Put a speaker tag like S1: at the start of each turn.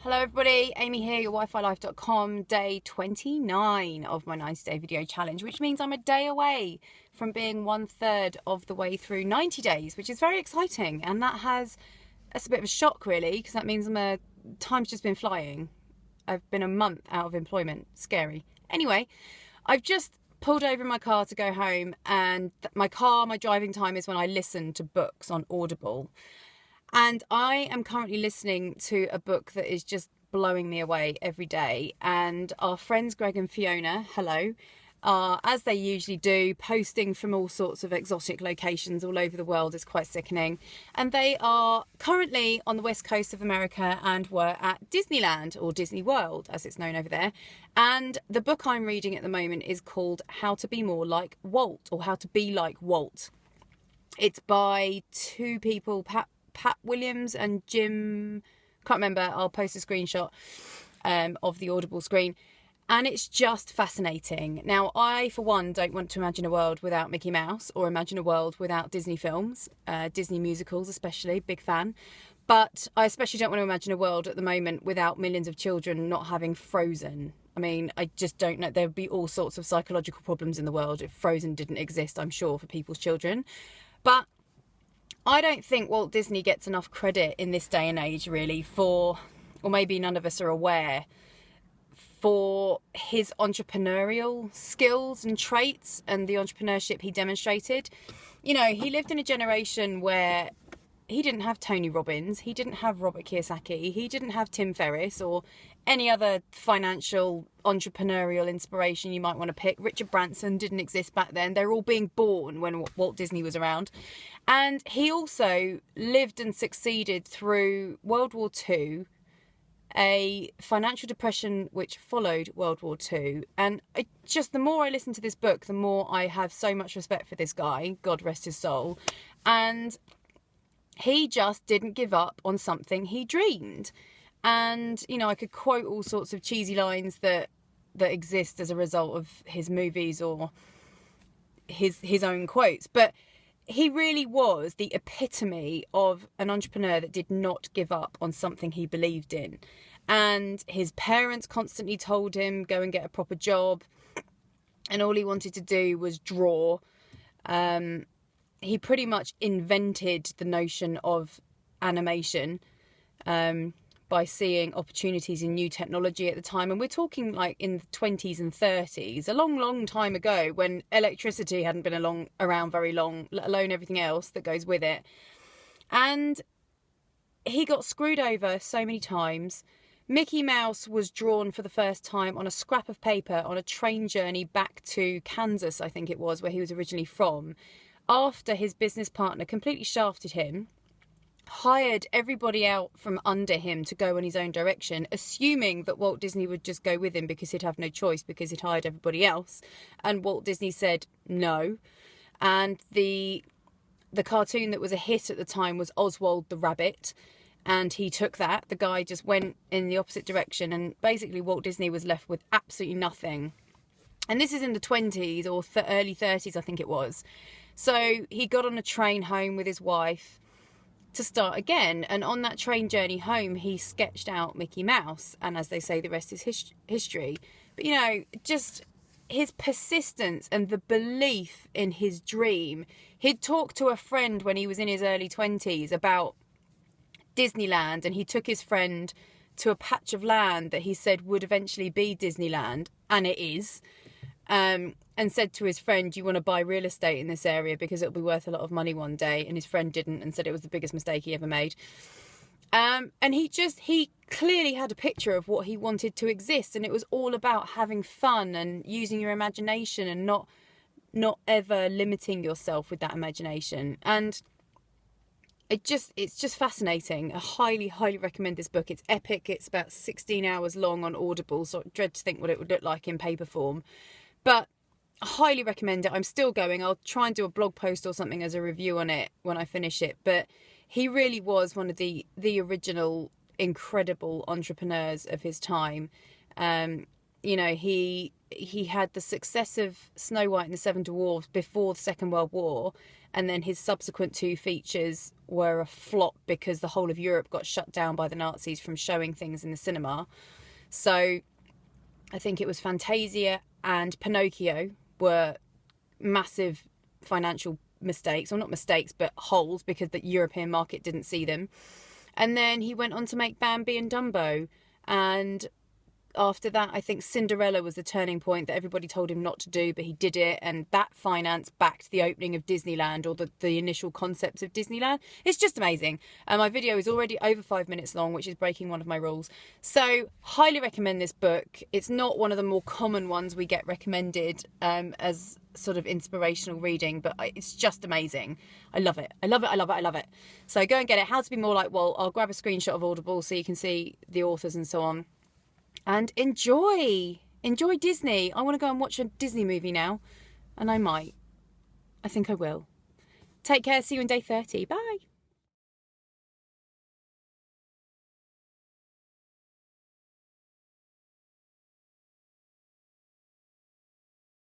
S1: Hello everybody, Amy here, your WiFiLife.com, day 29 of my 90-day video challenge, which means I'm a day away from being 1/3 of the way through 90 days, which is very exciting. And that's a bit of a shock really, because that means time's just been flying. I've been a month out of employment. Scary. Anyway, I've just pulled over in my car to go home, and my driving time is when I listen to books on Audible. And I am currently listening to a book that is just blowing me away every day. And our friends Greg and Fiona, hello, are, as they usually do, posting from all sorts of exotic locations all over the world. It's quite sickening. And they are currently on the west coast of America and were at Disneyland, or Disney World as it's known over there. And the book I'm reading at the moment is called How to Be More Like Walt, or How to Be Like Walt. It's by two people, Pat Williams and Jim, can't remember, I'll post a screenshot of the Audible screen, and it's just fascinating. Now, I for one don't want to imagine a world without Mickey Mouse, or imagine a world without Disney films, Disney musicals especially, big fan. But I especially don't want to imagine a world at the moment without millions of children not having Frozen. I mean, I just don't know, there would be all sorts of psychological problems in the world if Frozen didn't exist, I'm sure, for people's children. But I don't think Walt Disney gets enough credit in this day and age, really, or maybe none of us are aware, for his entrepreneurial skills and traits and the entrepreneurship he demonstrated. You know, he lived in a generation where he didn't have Tony Robbins, he didn't have Robert Kiyosaki, he didn't have Tim Ferriss or any other financial entrepreneurial inspiration you might want to pick. Richard Branson didn't exist back then. They're all being born when Walt Disney was around. And he also lived and succeeded through World War II, a financial depression which followed World War II. And the more I listen to this book, the more I have so much respect for this guy, God rest his soul. And he just didn't give up on something he dreamed. And, you know, I could quote all sorts of cheesy lines that exist as a result of his movies or his own quotes. But he really was the epitome of an entrepreneur that did not give up on something he believed in. And his parents constantly told him, go and get a proper job. And all he wanted to do was draw. He pretty much invented the notion of animation by seeing opportunities in new technology at the time. And we're talking like in the 20s and 30s, a long, long time ago, when electricity hadn't been around very long, let alone everything else that goes with it. And he got screwed over so many times. Mickey Mouse was drawn for the first time on a scrap of paper on a train journey back to Kansas, I think it was, where he was originally from, after his business partner completely shafted him, hired everybody out from under him to go in his own direction, assuming that Walt Disney would just go with him because he'd have no choice because he'd hired everybody else. And Walt Disney said no. And the cartoon that was a hit at the time was Oswald the Rabbit. And he took that. The guy just went in the opposite direction. And basically Walt Disney was left with absolutely nothing. And this is in the 20s or early 30s, I think it was. So he got on a train home with his wife to start again. And on that train journey home, he sketched out Mickey Mouse. And as they say, the rest is history. But, you know, just his persistence and the belief in his dream. He'd talked to a friend when he was in his early 20s about Disneyland. And he took his friend to a patch of land that he said would eventually be Disneyland. And it is. And said to his friend, you want to buy real estate in this area because it'll be worth a lot of money one day. And his friend didn't, and said it was the biggest mistake he ever made. And he clearly had a picture of what he wanted to exist. And it was all about having fun and using your imagination and not ever limiting yourself with that imagination. And it's just fascinating. I highly, highly recommend this book. It's epic. It's about 16 hours long on Audible, so I dread to think what it would look like in paper form. But I highly recommend it. I'm still going. I'll try and do a blog post or something as a review on it when I finish it. But he really was one of the original incredible entrepreneurs of his time. you know, he had the success of Snow White and the Seven Dwarfs before the Second World War, and then his subsequent two features were a flop because the whole of Europe got shut down by the Nazis from showing things in the cinema. So I think it was Fantasia and Pinocchio were massive financial mistakes, or not mistakes, but holes, because the European market didn't see them. And then he went on to make Bambi and Dumbo, and after that, I think Cinderella was the turning point that everybody told him not to do, but he did it, and that finance backed the opening of Disneyland, or the initial concepts of Disneyland. It's just amazing. And my video is already over 5 minutes long, which is breaking one of my rules. So highly recommend this book. It's not one of the more common ones we get recommended as sort of inspirational reading, but it's just amazing. I love it. I love it. I love it. I love it. So go and get it. How to Be More Like Walt. I'll grab a screenshot of Audible so you can see the authors and so on. And enjoy Disney. I want to go and watch a Disney movie now, and I might. I think I will. Take care. See you in day 30. Bye.